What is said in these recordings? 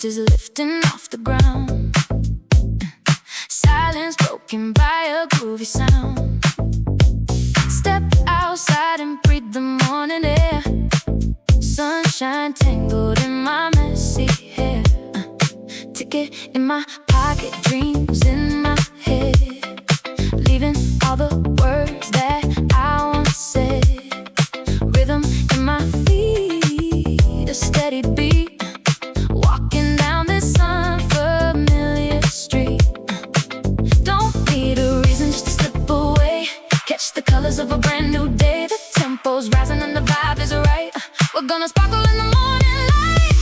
dust is lifting off the ground. Silence broken by a groovy sound. Step outside and breathe the morning air. Sunshine tangled in my messy hair. Ticket in my pocket, dreams in my head. Leaving all the words that I once said. Rhythm in my feet, a steady beat. Walking down this unfamiliar street. Don't need a reason just to slip away. Catch the colors of a brand new day. The tempo's rising and the vibe is right. We're gonna sparkle in the morning light.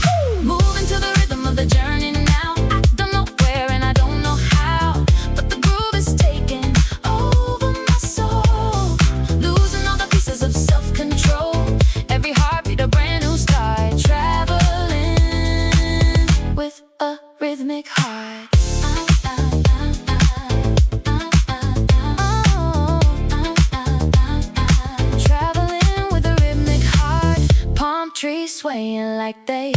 Moving to the rhythm of the journey now. I don't know where and I don't know how, but the groove is taking over my soul. Losing all the pieces of self-control. Every heartbeat a brand new start. Traveling with a rhythmic heart. Trees swaying like they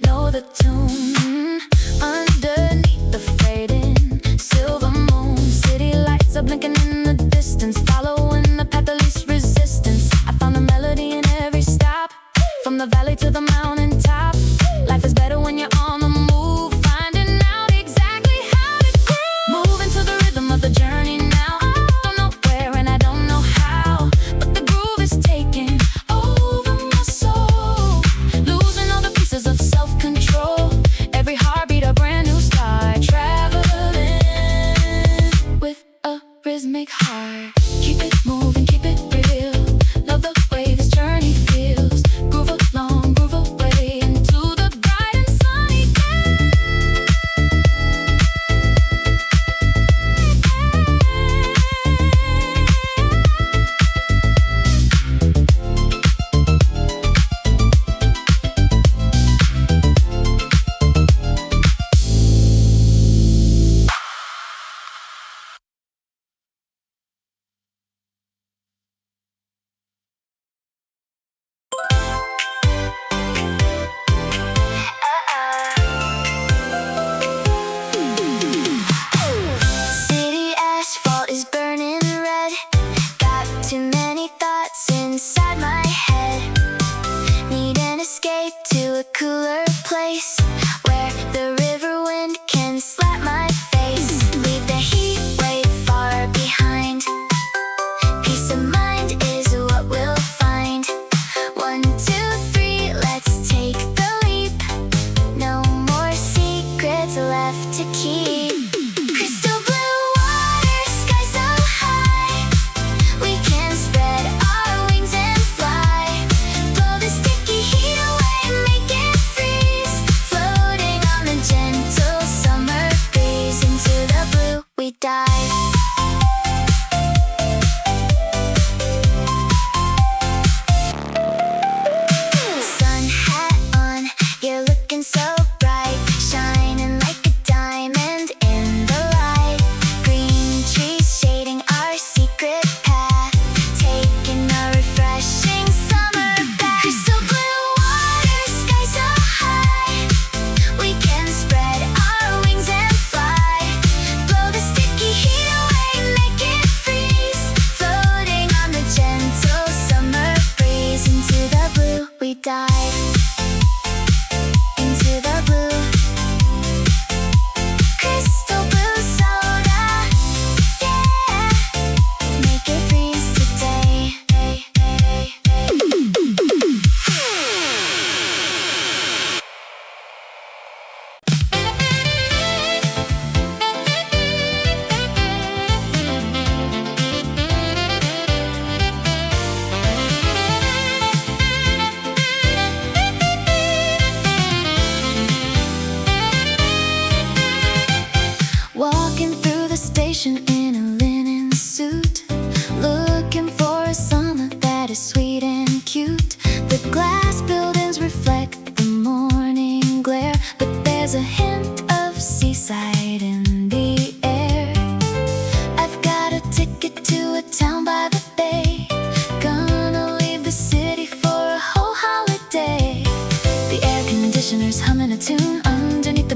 know the tune. Underneath the fading silver moon, city lights are blinking in the distance, following the path of least resistance. I found a melody in every stop, from the valley to the mountain top. Life is better when you're on the move, finding out exactly how to groove. Moving to the rhythm of the journey now. I don't know where and I don't know how, but the groove is taking over my soul. Losing all the pieces of self-control. Every heartbeat a brand new start. Traveling with a rhythmic heart. Keep it moving, keep it real. Love the way this journey feels. Groove along, groove away into the bright and sunny day. City asphalt is burning red. Got too many thoughts inside my head. Need an escape to a cooler place where the river wind can slap my face. Leave the heat way far behind. Peace of mind is what we'll find. 1, 2, 3, let's take the leap. No more secrets left to keep. Crystal blue water, sky so high. We can spread our wings and fly. Blow the sticky heat away, make it freeze. Floating on the gentle summer breeze. Into the blue we dive. Sun hat on, you're looking so bright. Shining like a diamond in the light. Green trees shading our secret path. Taking a refreshing summer bath. Crystal blue water, sky so high. We can spread our wings and fly. Blow the sticky heat away, make it freeze. Floating on the gentle summer breeze. Into the blue we dive. Into the blue. Crystal blue soda, yeah. Make it freeze today. Walking through the station in a linen suit, looking for a summer that is sweet and cute. The glass buildings reflect the morning glare, but there's a hint of seaside in the air. I've got a ticket to a town by the bay. Gonna leave the city for a whole holiday. The air conditioner's humming a tune underneath the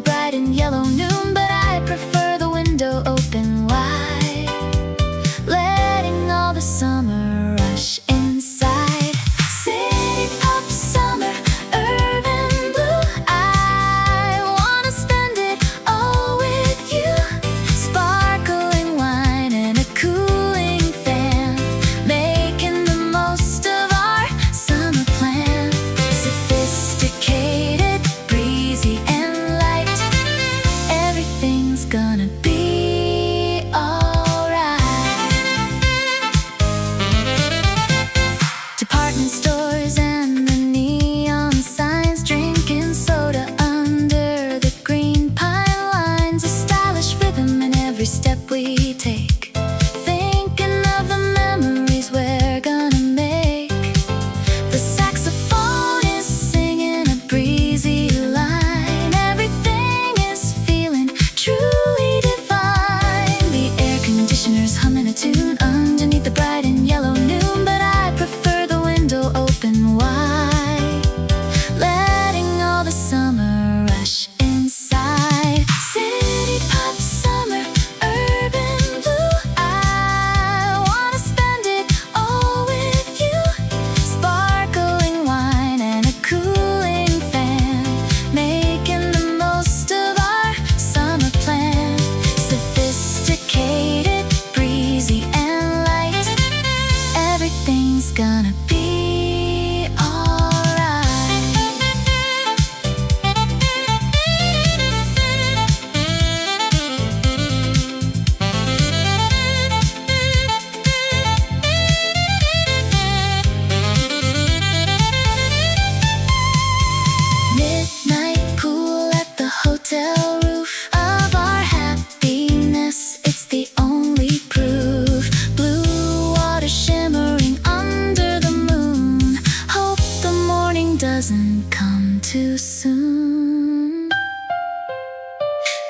too soon.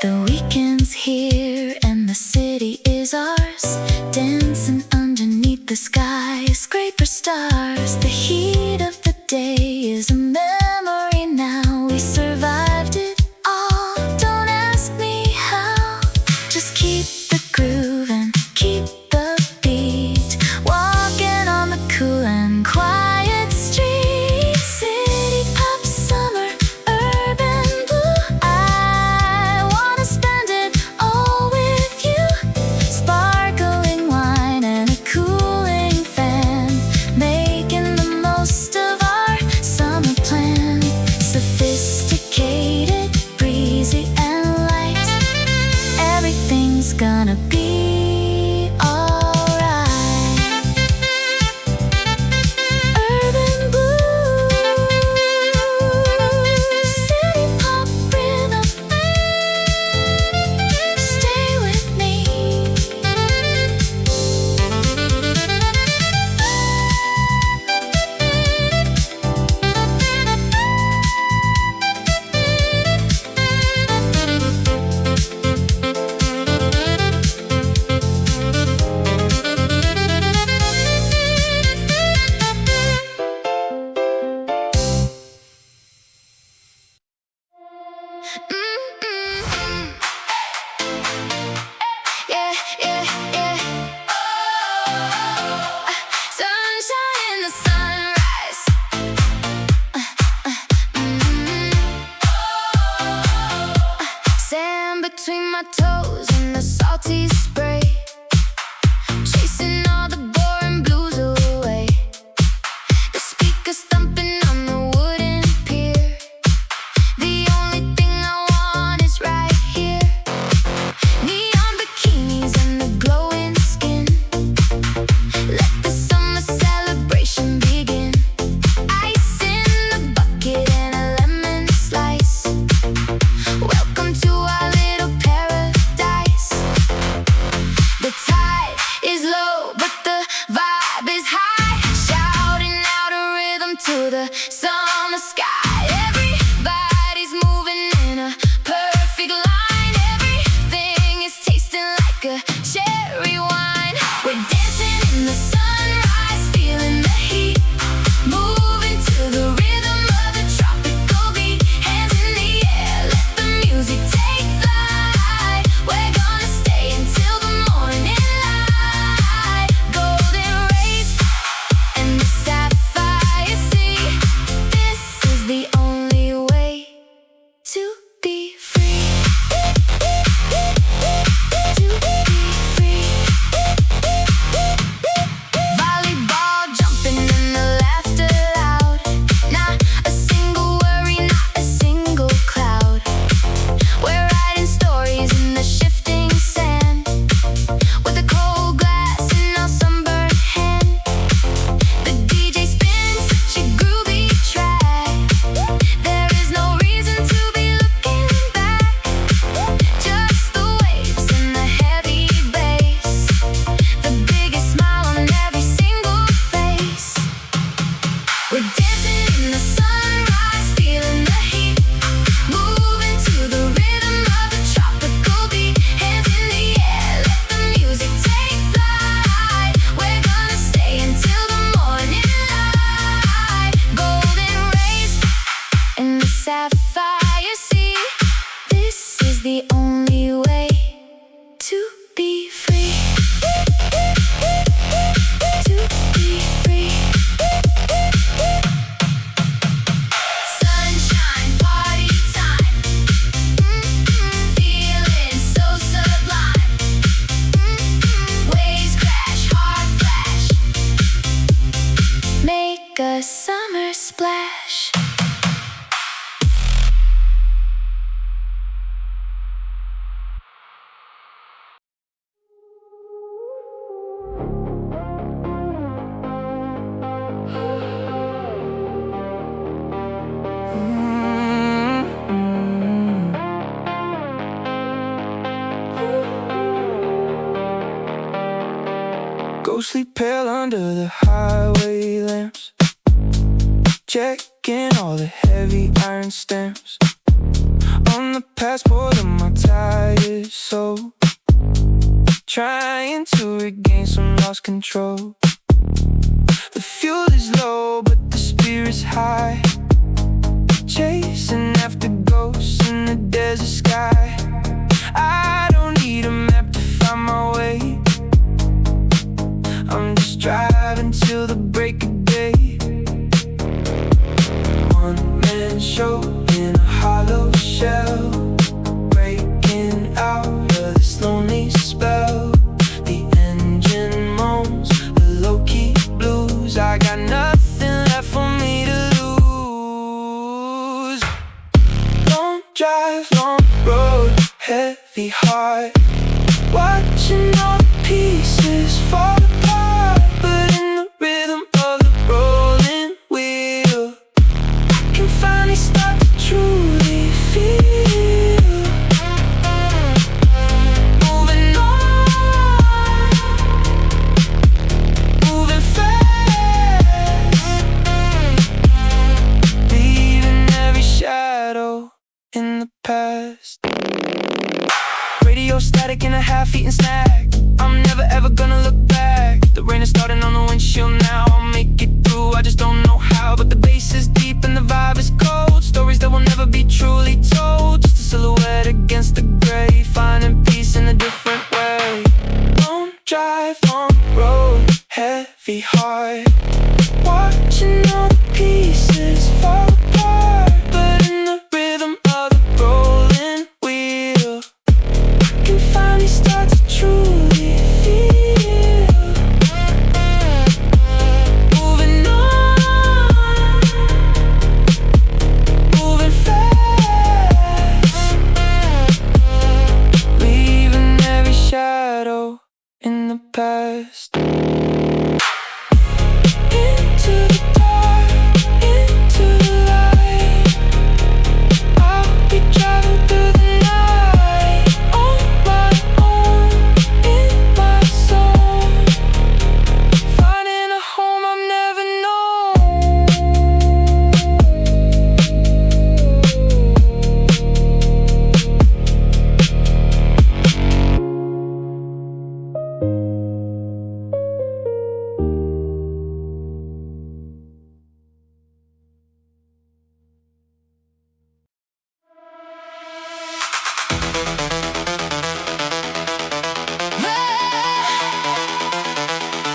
The weekend's here and the city is ours, dancing underneath the skyscraper stars. The heat of the day is a memory now. We survived it all, don't ask me how. Just keep the groove and keep the beat, walking on the cool and quiet street. City pop, summer, urban blue, I wanna spend it all with you. Sparkling wine and a cooling fan, making the most of our summer plan. Sophisticated, breezy and light, everything's gonna be alright. Urban blue, city pop rhythm, stay with me. Yeah, yeah, yeah. Sunshine in the sunrise. Sand between my toes and the salty spray, chasing all the boring blues away. The speakers thumping on the wooden pier. The only thing I want is right here. Neon bikinis and the glowing skin, let the summer celebration begin. Ice in the bucket and a lemon slice, welcome to our little paradise. The tide is low, but the vibe is high, shouting out a rhythm to the summer sky. Everybody's moving in a perfect line, everything is tasting like a cherry wine. We're dancing in the sunrise, feeling the heat, moving to the rhythm of the tropical beat. Hands in the air, let the music take flight. We're gonna stay until the morning light. Golden rays and the sapphire sea, this is the only way to be free. To be free. Volleyball jumping and the laughter loud, not a single worry, not a single cloud. We're writing stories in the shifting sand, with a cold glass in our sunburned hand. The DJ spins such a groovy track, there is no reason to be looking back. Just the waves and the heavy bass, the biggest smile on every single face. We're dancing in the sunrise, feeling the heat, moving to the rhythm of the tropical beat. Hands in the air, let the music take flight. We're gonna stay until the morning light. Golden rays in the sapphire sea, this is the only way to be free. To be free. Sunshine party time, feeling so sublime. Waves crash, heart flash, make a summer splash. Ghostly pale under the highway lamps, Checking all the heavy iron stamps on the passport of my tired soul, trying to regain some lost control. The fuel is low, but the spirit's high, chasing after ghosts in the desert sky. I don't need a map to find my way, I'm just driving till the break of day. One-man show in a hollow shell, breaking out of this lonely spell. The engine moans, the low-key blues, I got nothing left for me to lose. Long drive, long road, heavy heart, watching all the pieces fall apart. But in the rhythm of the rolling wheel, I can finally start to truly feel. Moving on, moving fast, leaving every shadow in the past. Radio static in a half-eaten snack, I'm never ever gonna look back. The rain is starting on the windshield now, I'll make it through, I just don't know how. But the bass is deep and the vibe is cold, stories that will never be truly told. Just a silhouette against the gray, finding peace in a different way. Long drive, long road, heavy heart, watching all the pieces fall apart. But in the rhythm of the rolling wheel, I can finally start to truly feel. Moving on, moving fast, leaving every shadow in the past. Into the dark, into the light, I'll be driving through the night on my own, in my zone, finding a home I've never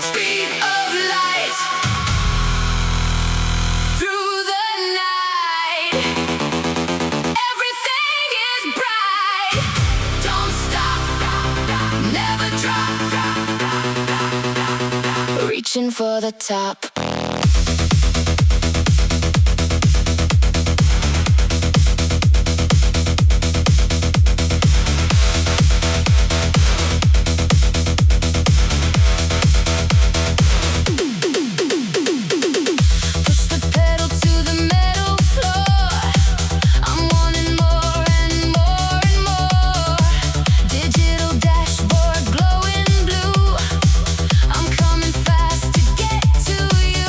speed of light through the night. Everything is bright. Don't stop, never drop. Reaching for the top. Push the pedal to the metal floor, I'm wanting more and more and more. Digital dashboard glowing blue, I'm coming fast to get to you.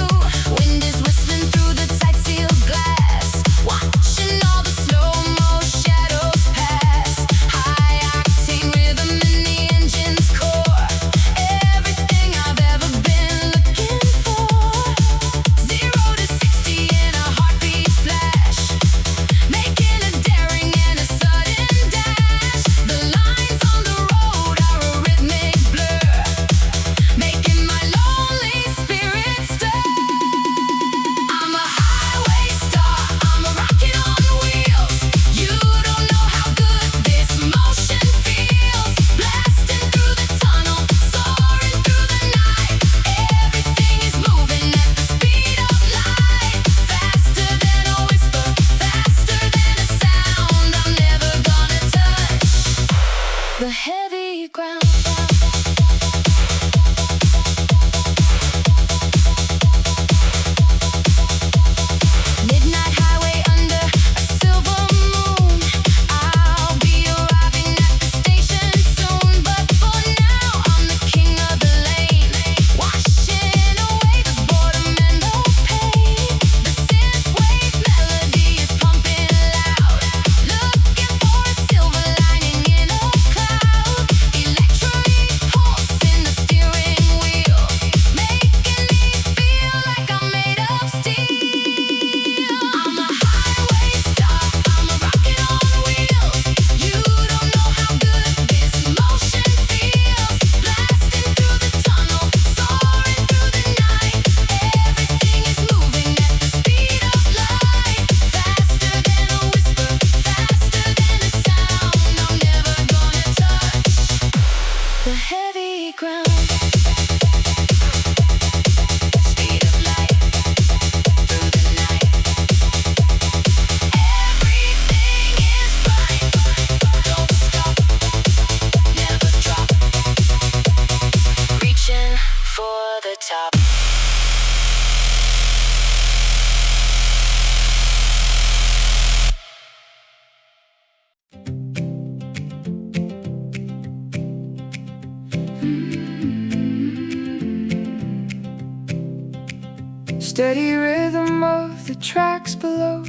steady rhythm of the tracks below,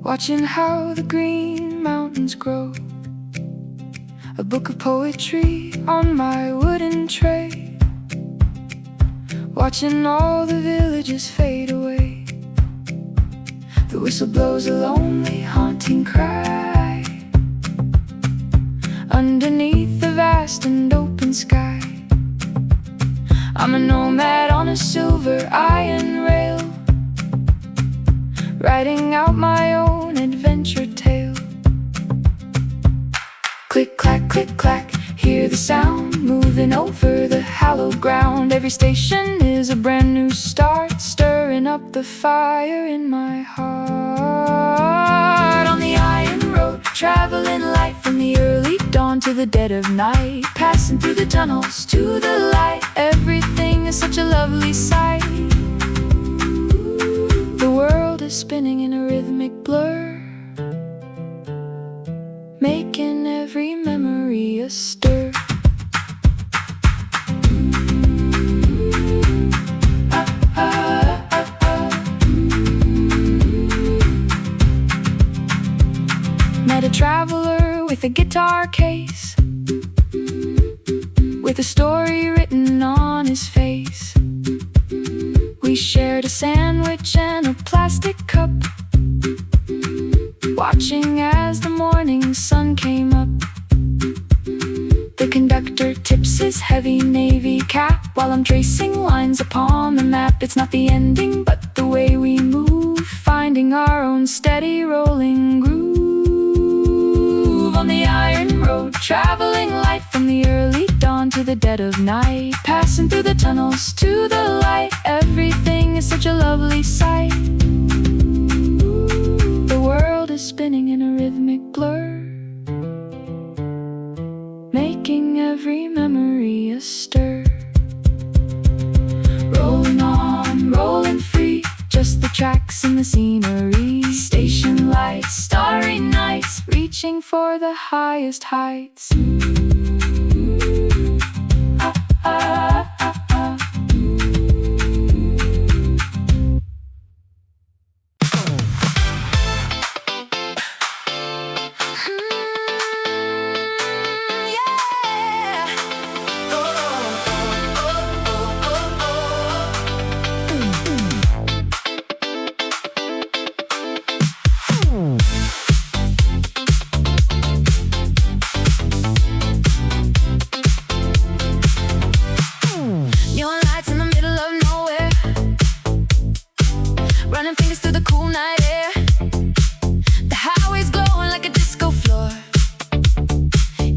watching how the green mountains grow. A book of poetry on my wooden tray, watching all the villages fade away. The whistle blows a lonely, haunting cry underneath the vast and open sky. I'm a nomad on a silver iron rail, writing out my own adventure tale. Click, clack, hear the sound moving over the hallowed ground. Every station is a brand new start, stirring up the fire in my heart. On the iron road, traveling light from the early dawn to the dead of night, passing through the tunnels to the light. Everything is such a lovely sight. The world is spinning in a rhythmic blur, making every memory a stir. Met a traveler with a guitar case, with a story written on his face. We shared a sandwich and a plastic cup, watching as the morning sun came up. The conductor tips his heavy navy cap while I'm tracing lines upon the map. It's not the ending, but the way we move, finding our own steady rolling groove. On the iron road, traveling light from the early dawn to the dead of night, passing through the tunnels to the light. Everything is such a lovely sight. The world is spinning in a rhythmic blur, making every memory a stir. Rolling on, rolling free, just the tracks and the scenery. Station lights, starry nights, reaching for the highest heights. Running fingers through the cool night air, the highway's glowing like a disco floor.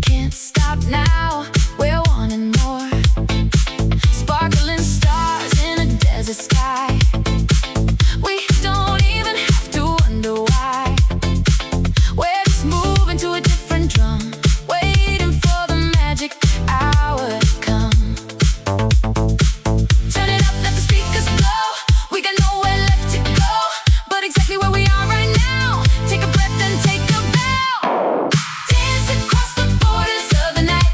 Can't stop now, we're wanting more. Sparkling stars in a desert sky, we don't even have to wonder why. We're just moving to a different drum, waiting for the magic hour to come. Turn it up, let the speakers blow, we got nowhere left to go, but exactly where we are right now. Take a breath and take a bow. Dance across the borders of the night,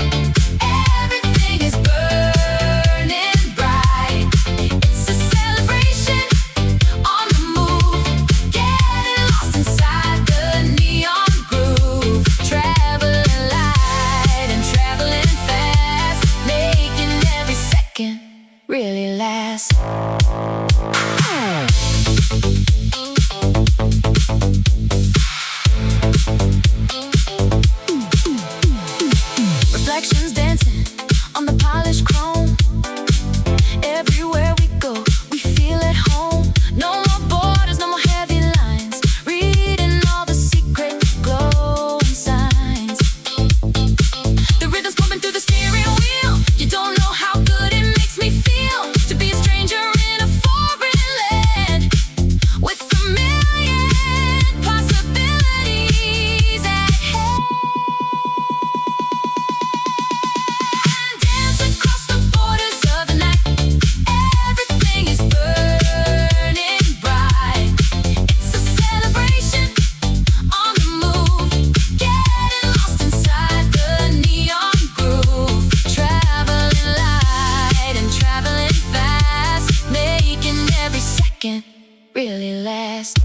really last.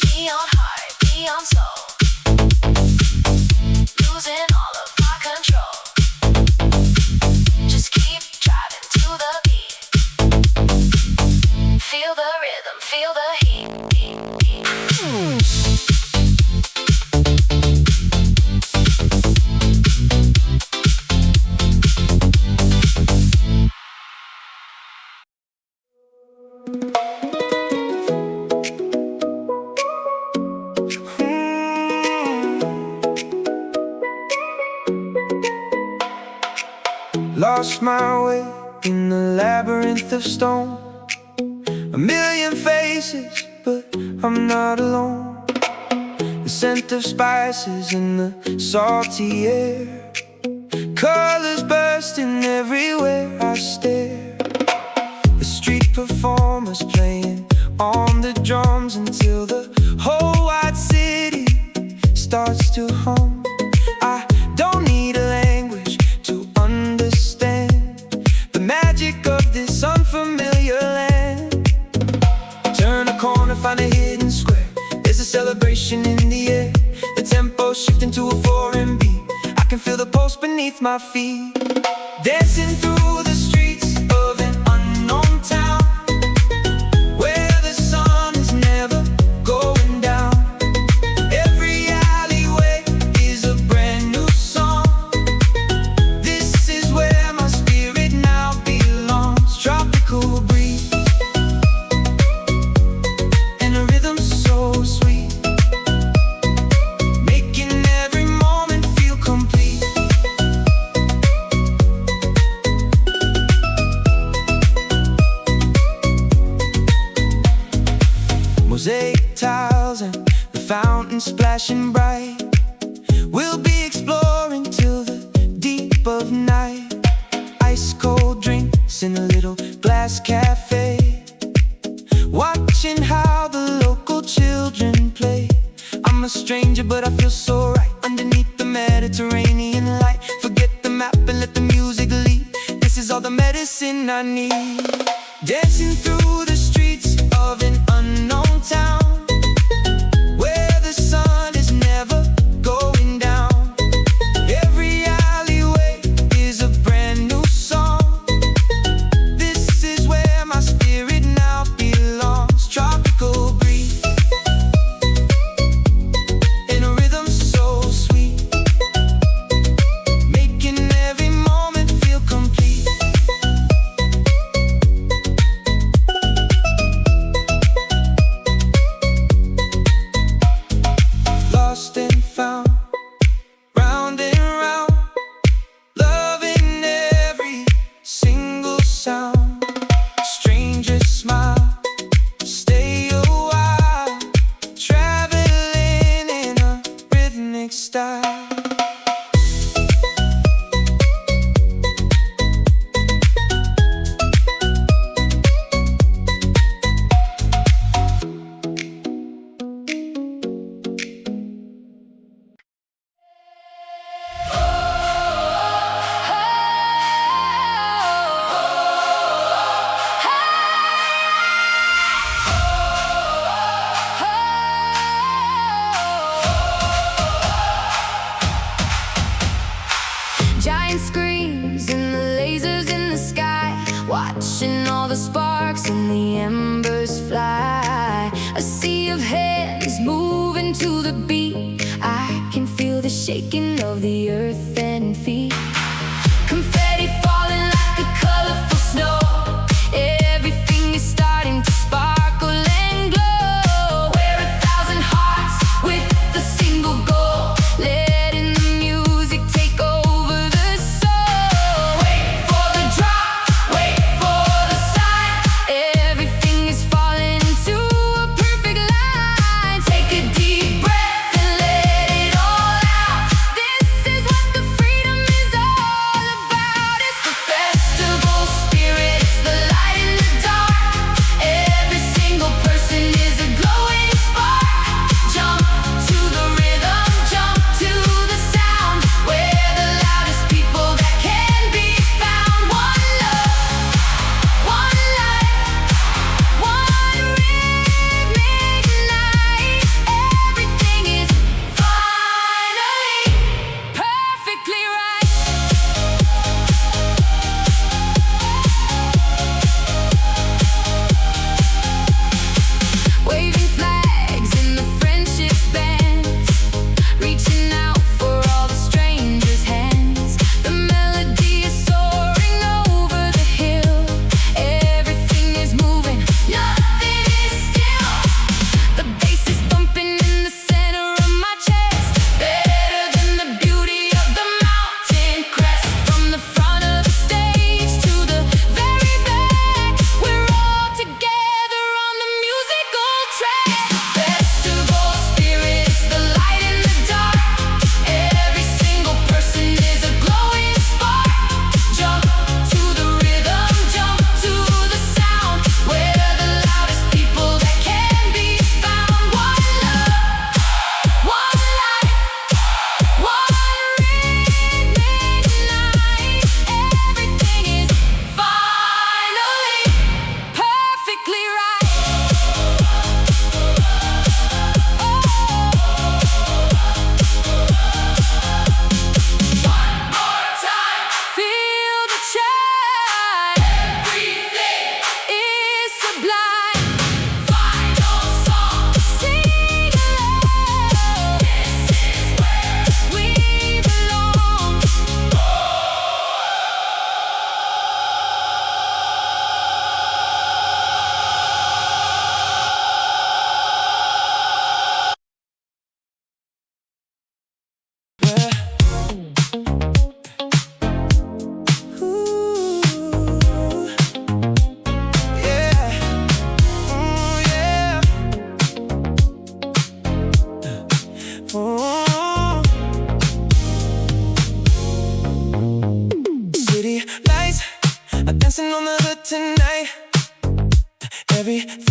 Beyond heart, beyond soul, losing all of my control. Just keep driving to the beat. Feel the rhythm, feel the heat. Lost my way in the labyrinth of stone. A million faces, but I'm not alone. The scent of spices in the salty air, colors bursting everywhere I stare. The street performers playing on the drums until the whole wide city starts to hum. I don't need a language to understand the magic of this unfamiliar land. Turn a corner, find a hidden square. There's a celebration in the air. The tempo shifting to a foreign beat. I can feel the pulse beneath my feet. Dancing through the streets of an unknown town, where the sun is never going down. Every alleyway is a brand new song. This is where my spirit now belongs. Tropical breeze and a rhythm so sweet, making every moment feel complete. Mosaic tiles and the fountain splashing bright. We'll be exploring till the deep of night. Ice cold drinks in a little glass cafe, watching how the local children play. I'm a stranger but I feel so right underneath the Mediterranean light. Forget the map and let the music lead. This is all the medicine I need. Dancing through the streets of an unknown town, where the sun is never going down. Every alleyway is a brand new song. This is where my spirit now belongs. Tropical breeze and a rhythm so sweet, making every moment feel complete. Lost and found, round and round, loving every single sound. Strangers smile, stay a while, traveling in a rhythmic style. Giant screams and the lasers in the sky, watching all the sparks and the embers fly. A sea of hands moving to the beat. I can feel the shaking of the earth and feet. Confetti falling like a colorful snow. Everything is starting to sparkle and glow. We're 1,000 hearts with a single goal, letting the music take over the soul. Wait for the drop, wait for the sign. Everything is falling into a perfect line. Take a deep breath and let it all out. This is what the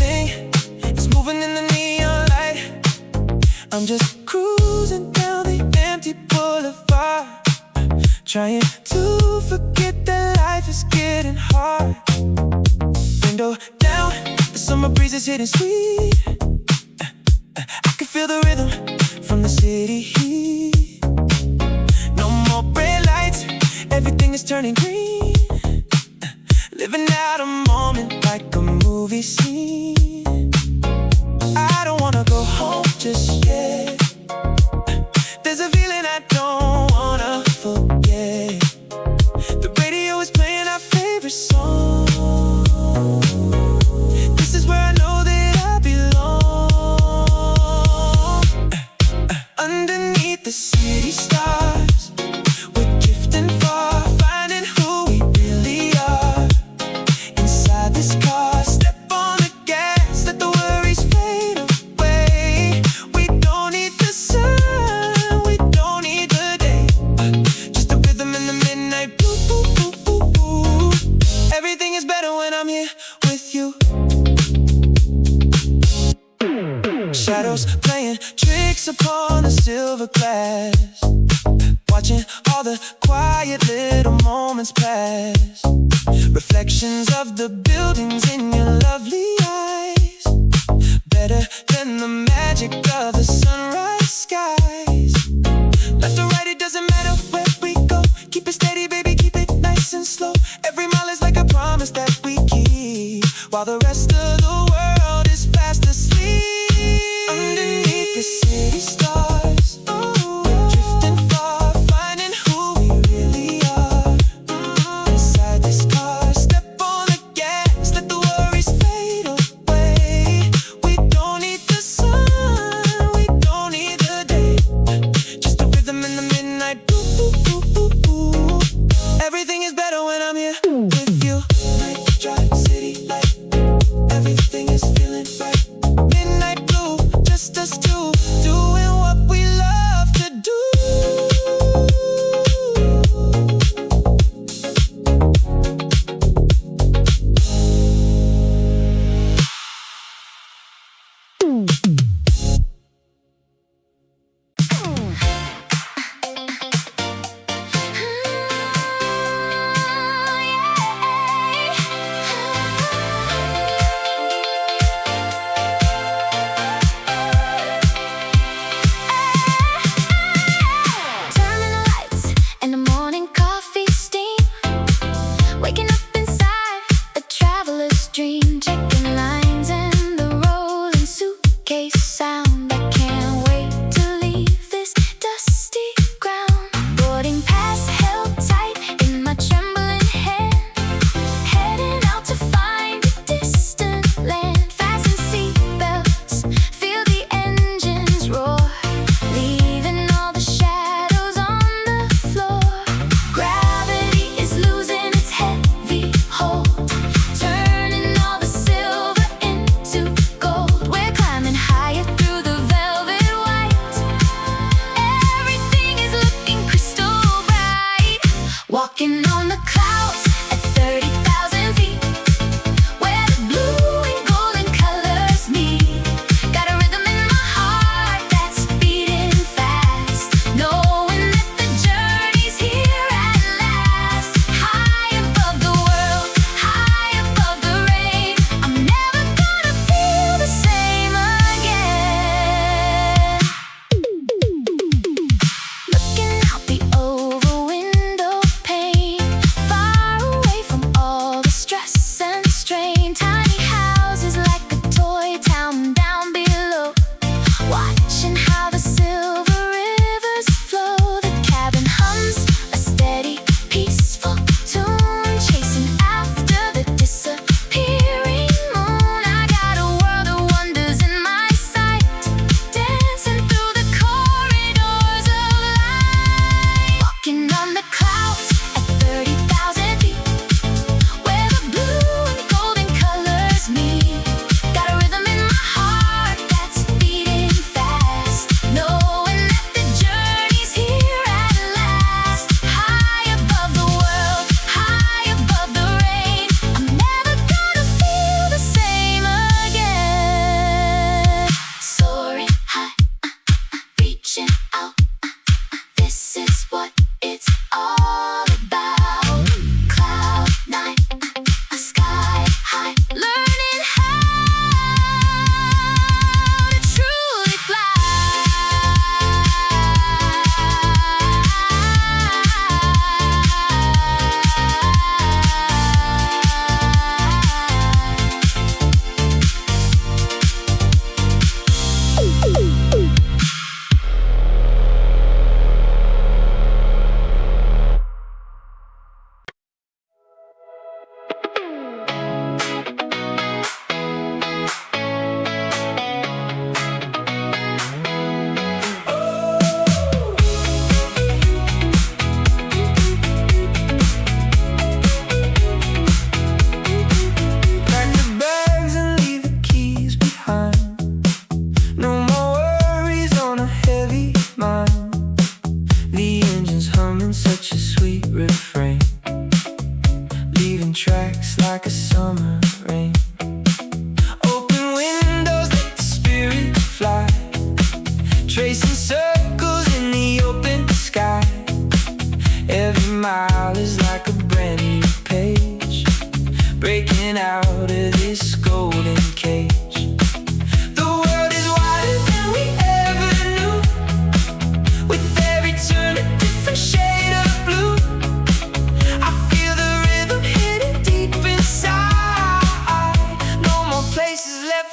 everything is moving in the neon light. I'm just cruising down the empty boulevard, trying to forget that life is getting hard. Window down, the summer breeze is hitting sweet. I can feel the rhythm from the city heat. No more red lights, everything is turning green. Living out a moment like a movie scene. I don't wanna go home just yet. There's a feeling I don't wanna forget. The radio is playing our favorite song. This is where I know that I belong. Underneath the city stars, we're drifting far, finding who we really are. Inside this car, step on the gas, let the worries fade away. We don't need the sun, we don't need the day. Just the rhythm in the midnight blue. Everything is better when I'm here with you. Shadows playing tricks upon the silver glass, watching all the quiet little moments pass. Reflections of the buildings in your lovely eyes, better than the magic of the sunrise skies. Left or right, it doesn't matter where we go. Keep it steady, baby, keep it nice and slow. Every mile is like a promise that we keep, while the rest of the world is fast asleep. Underneath the city stars, we're drifting far, finding who we really are. Inside this car, step on the gas, let the worries fade away. We don't need the sun, we don't need the day. Just the rhythm in the midnight blue. Everything is better when I'm here with you. Night drive, city light, everything is feeling right. Midnight blue, just us two, doing what we love to do. Turning the lights and the morning coffee steam, waking up inside a traveler's dream, checking lines and the rolling suitcase sound. I can't wait to leave this dusty ground. Boarding pass held tight in my trembling hand, heading out to find a distant land. Fasten seatbelts, feel the engines roar, leaving all the shadows on the floor. Gravity is losing its heavy hold, turning all the silver into gold. We're climbing higher through the velvet white. Everything is looking crystal bright. Walking on the clouds at 30,000 feet, where the blue and golden colors meet. Got a rhythm in my heart that's beating fast, knowing that the journey's here at last. High above the world, high above the rain, I'm never gonna feel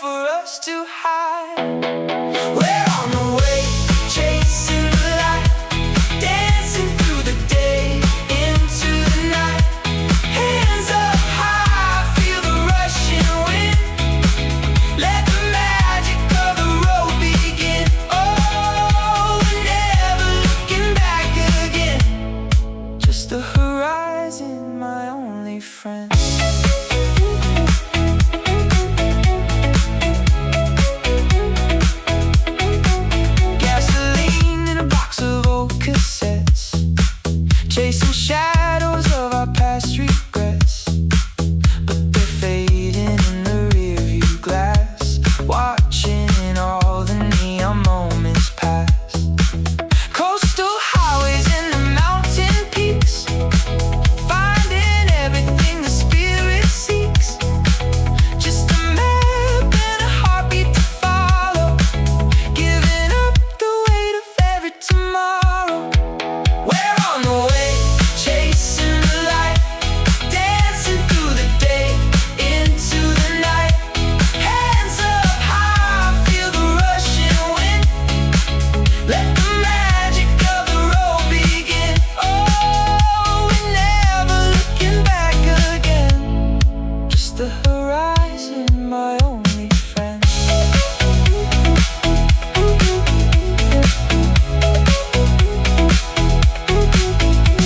for us to hide. We're on the way, chasing the light, dancing through the day, into the night. Hands up high, feel the rushing wind. Let the magic of the road begin. Oh, we're never looking back again. Just the horizon, my only friend. Gasoline in a box of old cassettes, chasing shadows of our past regrets. But they're fading in the rearview glass, watching all the neon moments pass. Coastal highways and the mountain peaks, finding everything the spirit seeks. Just a map and a heartbeat to follow, giving up the weight of every tomorrow. We're on the way, chasing the light, dancing through the day, into the night. Hands up high, feel the rushing wind. Let the magic of the road begin. Oh, we're never looking back again. Just the horizon, my only friend.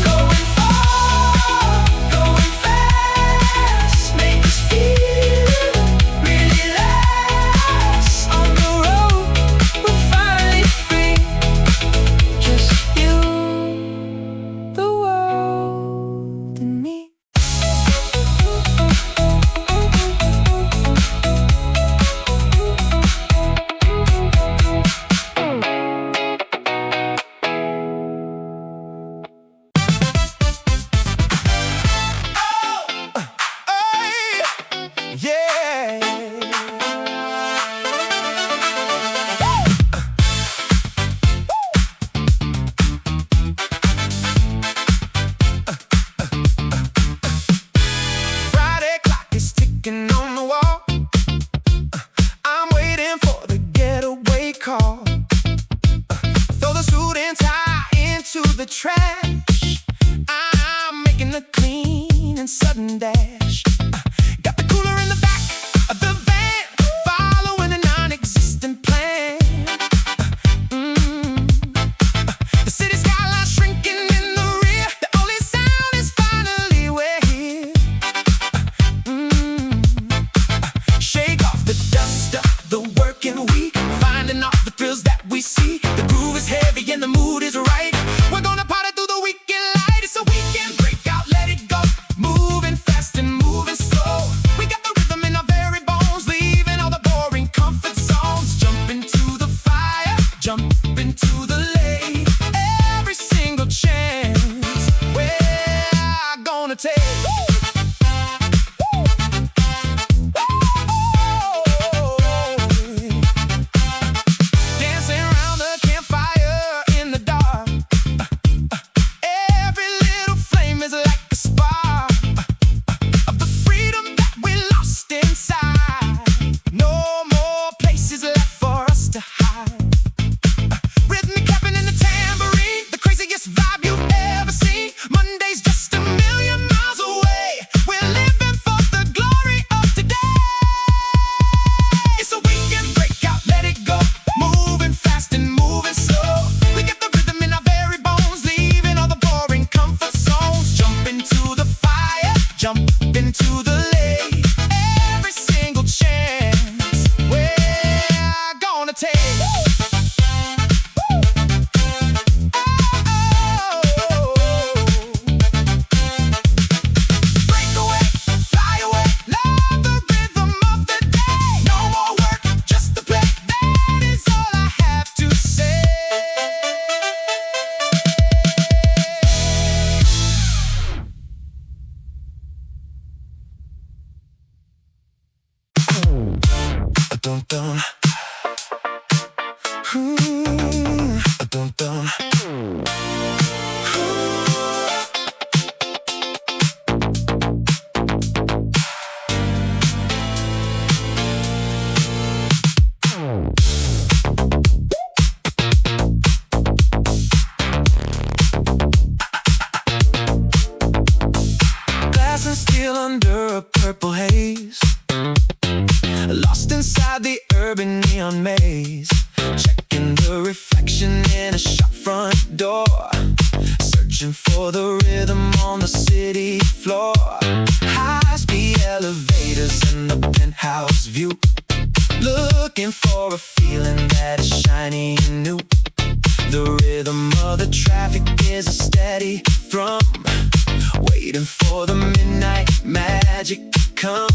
Going far, going fast, make us feel really last. On the road, we're finally free. Just you, the world, and me. Yeah. Friday clock is ticking on the wall. I'm waiting for the getaway call. Throw the suit and tie into the trash. I'm making a clean and sudden dash. Got the cooler in the back of the van, following a non-existent plan. The city skyline shrinking in the rear. The only sound is finally we're here. Shake off the dust of the working week, finding all the thrills that we see. The groove is heavy and the mood is right. We're gonna party through the weekend light. It's a weekend breakout, let it go. Moving fast and moving slow. We got the rhythm in our very bones, leaving all the boring comfort zones. Jump into the fire, jump into the lake. Every single chance we're gonna take. Dancing around the campfire in the dark. Every little flame is like a spark of the freedom that we lost inside. No more places left for us to hide. Rhythmic clapping in the tambourine, the craziest vibe you've ever seen. Monday's just a million miles away. We're living for the glory of today. It's a weekend breakout, let it go. Moving fast and moving slow. We get the rhythm in our very bones, leaving all the boring comfort zones. Jump into the fire, jump into the lake. Every single chance we're gonna take. Break away, fly away, love the rhythm of the day. No more work, just the play. That is all I have to say. Dun dun. Dun dun. urban neon maze, checking the reflection in a shop front door, searching for the rhythm on the city floor. High-speed elevators and the penthouse view, looking for a feeling that is shiny and new. The rhythm of the traffic is a steady thrum, waiting for the midnight magic to come.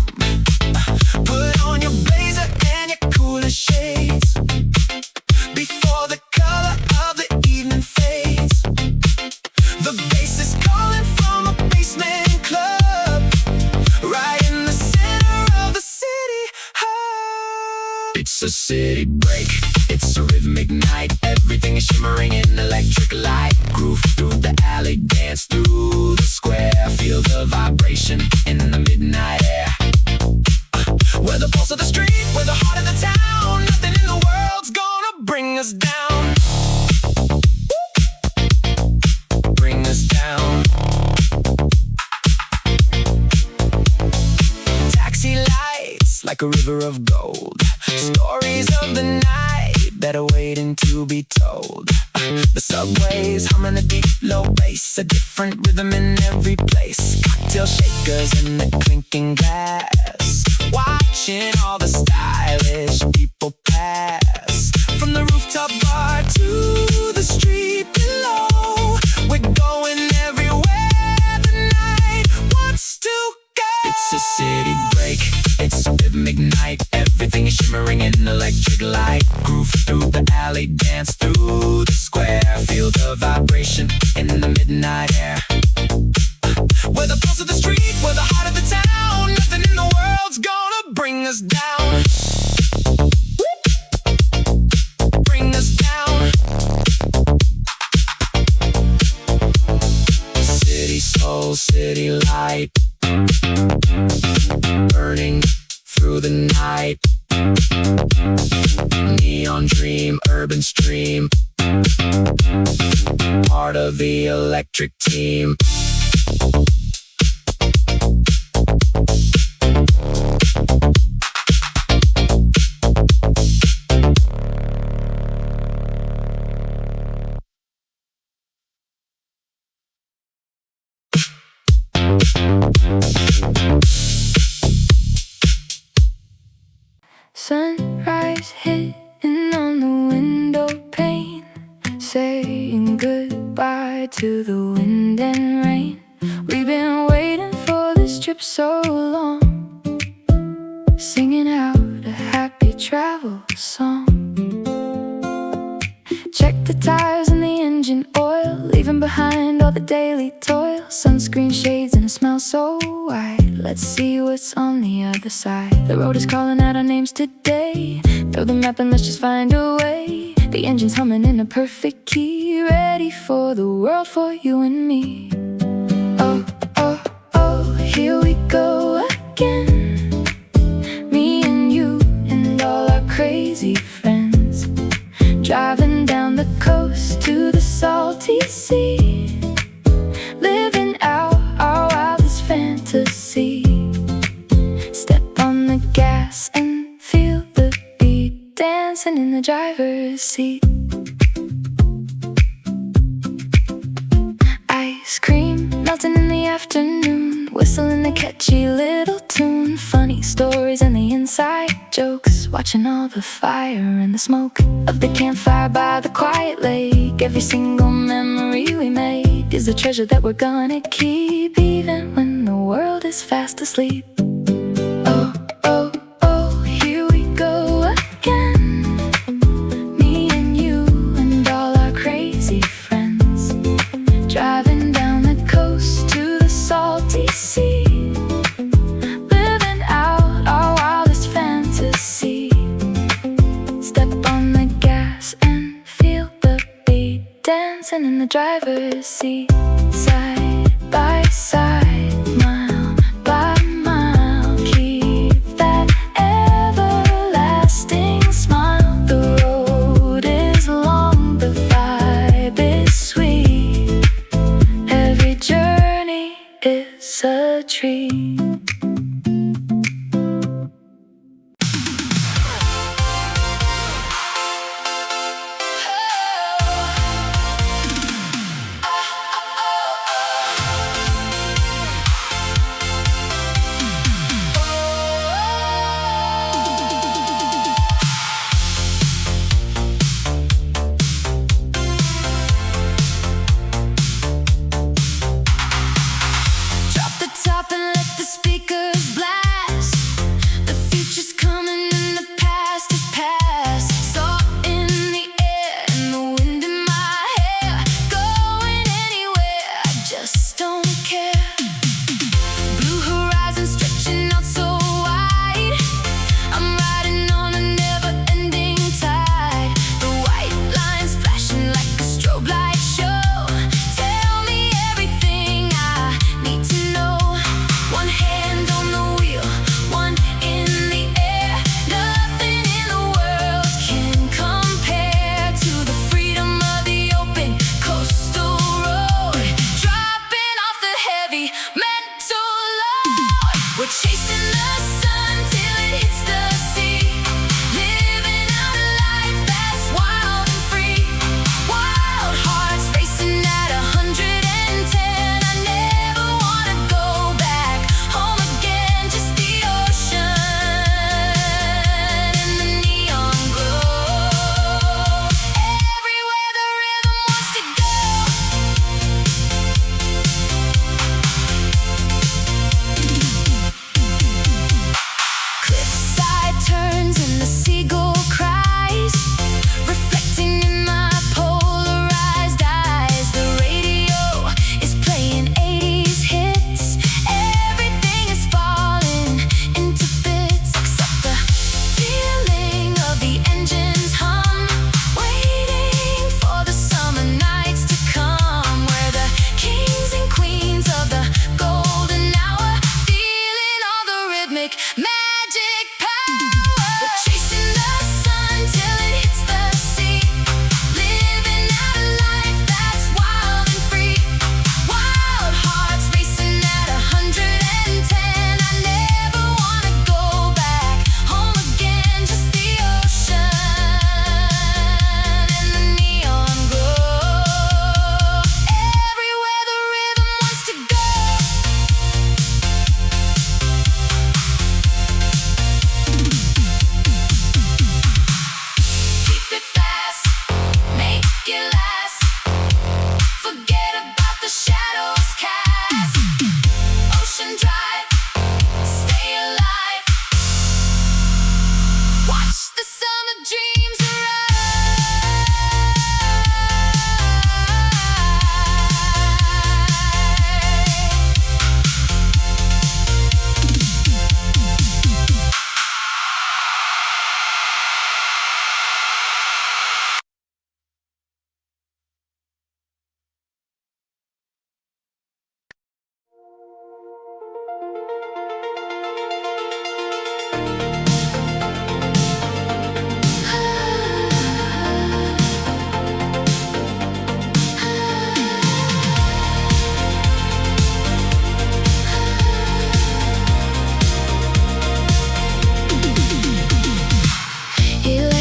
Put on your blazer and your cooler shades before the color of the evening fades. The bass is calling from a basement club, right in the center of the city hub. It's a city break, it's a rhythmic night. Everything is shimmering in electric light. Groove through the alley, dance through the square. Feel the vibration in the midnight air. We're the pulse of the street, we're the heart of the town. Nothing in the world's gonna bring us down. Bring us down. Taxi lights like a river of gold, stories of the night that are waiting to be told. The subways humming a deep low bass, a different rhythm in every place. Cocktail shakers and the clinking glass, watching all the stylish people pass. From the rooftop bar to the street below, we're going everywhere the night wants to go. It's a city break, it's a rhythmic night. Everything is shimmering in electric light. Groove through the alley, dance through the square. Feel the vibration in the midnight air. We're the pulse of the street, we're the heart of the town. Nothing in the world's gonna bring us down. Bring us down. City soul, city light, burning through the night. Neon dream, urban stream, part of the electric team. Sunrise hitting on the window pane, saying goodbye to the wind and rain. We've been waiting for this trip so long, singing out a happy travel song. Check the tires and the engine oil, leaving behind all the daily toil. Sunscreen shades and a smell so white. Let's see what's on the other side. The road is calling out our names today. Throw the map and let's just find a way. The engine's humming in a perfect key, ready for the world, for you and me. Oh, oh, oh, here we go again. Me and you and all our crazy friends, driving down the coast to the salty sea, living out our wildest fantasy. Step on the gas and feel the beat, dancing in the driver's seat. Ice cream melting in the afternoon, whistling a catchy little tune. Funny stories and the inside jokes, watching all the fire and the smoke of the campfire by the quiet lake. Every single memory we made is a treasure that we're gonna keep, even when the world is fast asleep. Oh, oh, oh, here we go again. Me and you and all our crazy friends, driving down the coast to the salty sea, living out our wildest fantasy. Step on the gas and feel the beat, dancing in the driver's seat. Side by side, mile by mile, keep that everlasting smile. The road is long, the vibe is sweet. Every journey is a treat.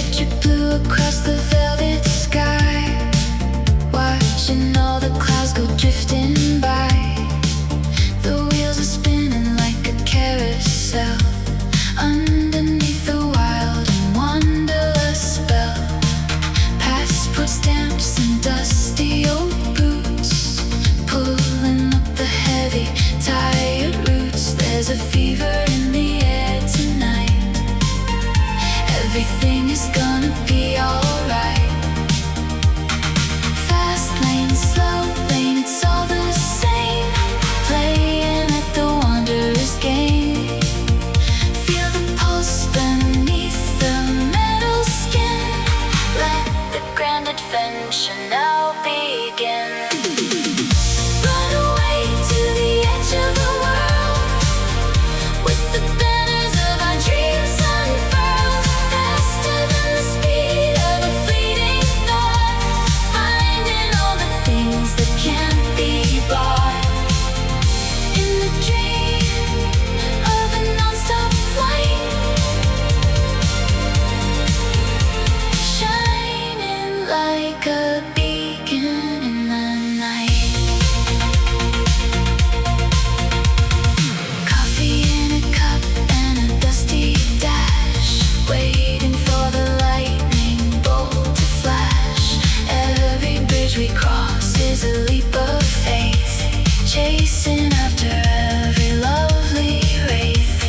picture blue across the velvet sky, watching all the clouds go drifting by. The wheels are spinning like a carousel underneath the wild and wondrous spell. Passport stamps and dusty old boots, pulling up the heavy, tired roots. There's a fever in the air tonight. Everything is gonna be alright. Fast lane, slow lane, it's all the same. Playing at the wanderer's game. Feel the pulse beneath the metal skin. Let the grand adventure now begin. Run away to the edge of the world, with the banners of our dreams unfurled. Faster than the speed of a fleeting thought, finding all the things that can't be bought. In the dream of a non-stop flight, shining like a beacon in the night. Coffee in a cup and a dusty dash, waiting for the lightning bolt to flash. Every bridge we cross is a leap of faith, chasing after every lovely wraith.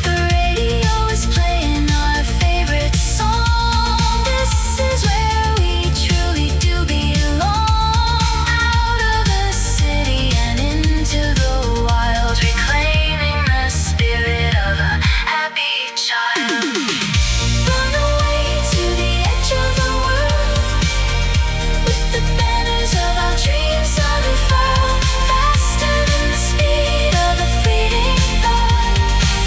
The radio is playing our favorite song. This is where we truly do belong. Out of the city and into the wild, reclaiming the spirit of a happy child. Run away to the edge of the world, with the banners of our dreams unfurled. Faster than the speed of a fleeting thought,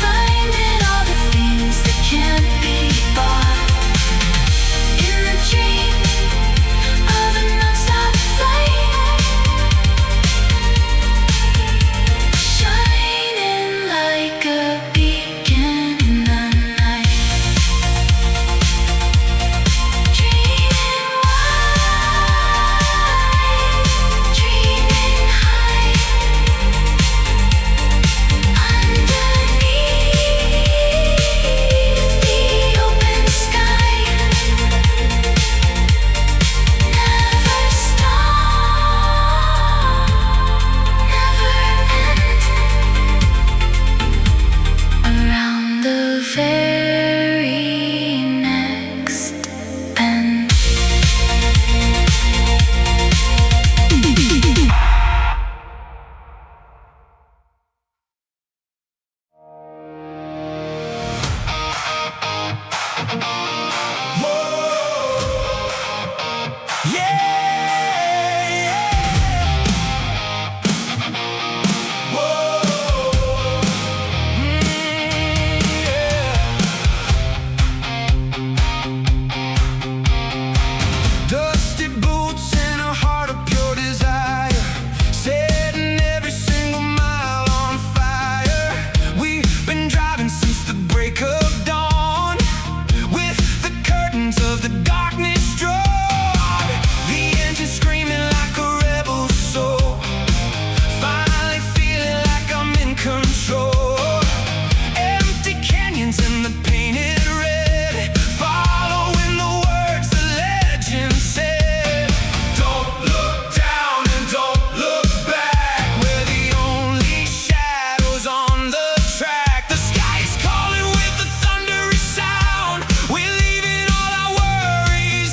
finding all the things that can't be bought. In the dream of a non-stop flight, shining like a beacon in the night. Dreaming wide, dreaming high, underneath the open sky. Never stop, never end. Around the very next bend. Dusty boots and a heart of pure desire, setting every single mile on fire. We've been driving since the break of dawn, with the curtains of the darkness drawn. The engine screaming like a rebel soul, finally feeling like I'm in control. Empty canyons and the painted red, following the words the legend said. Don't look down and don't look back, we're the only shadows on the track. The sky is calling with a thunderous sound, we're leaving all our worries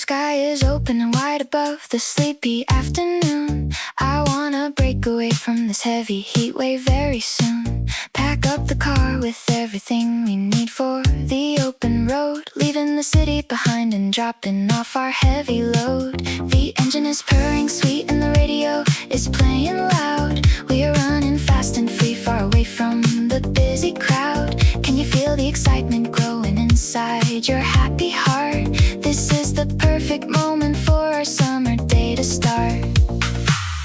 sky is open and wide above the sleepy afternoon. I wanna break away from this heavy heat wave very soon. Pack up the car with everything we need for the open road, leaving the city behind and dropping off our heavy load. The engine is purring sweet and the radio is playing loud. We are running fast and free, far away from the busy crowd. Can you feel the excitement growing inside your happy heart? This is the perfect moment for our summer day to start.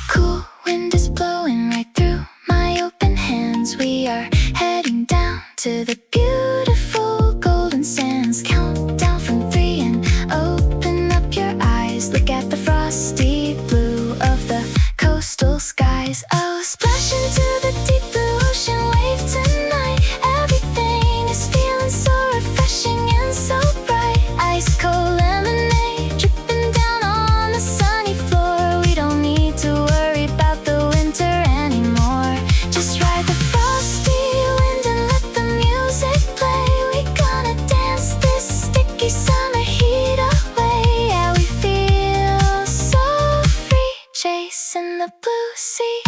Cool wind is blowing right through my open hands. We are heading down to the beautiful golden sands. Count down from 3 and open up your eyes. Look at the frosty blue of the coastal skies. Oh, splash into the deep blue ocean wave tonight. Everything is feeling so refreshing and so bright. Ice cold lemonade dripping down on the sunny floor. We don't need to worry about the winter anymore. Just ride the frosty wind and let the music play. We gonna dance this sticky summer heat away. Yeah, we feel so free, chasing the blue sea.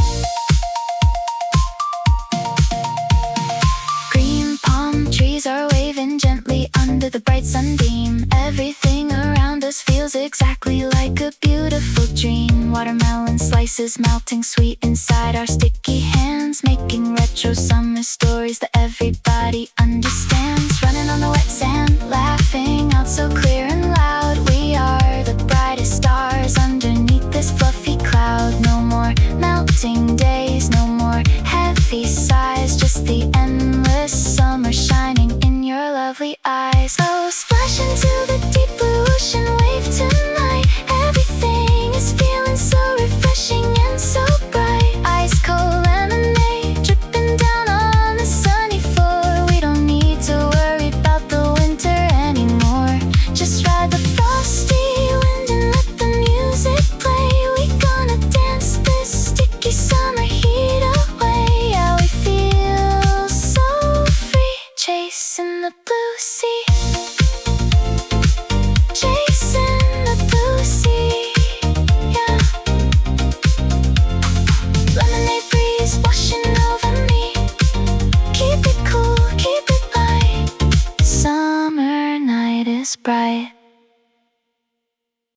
Green palm trees are waving gently under the bright sunbeam. Everything around us feels exactly like a beautiful dream. Watermelon slices melting sweet inside our sticky hands, making retro summer stories that everybody understands. Running on the wet sand, laughing out so clear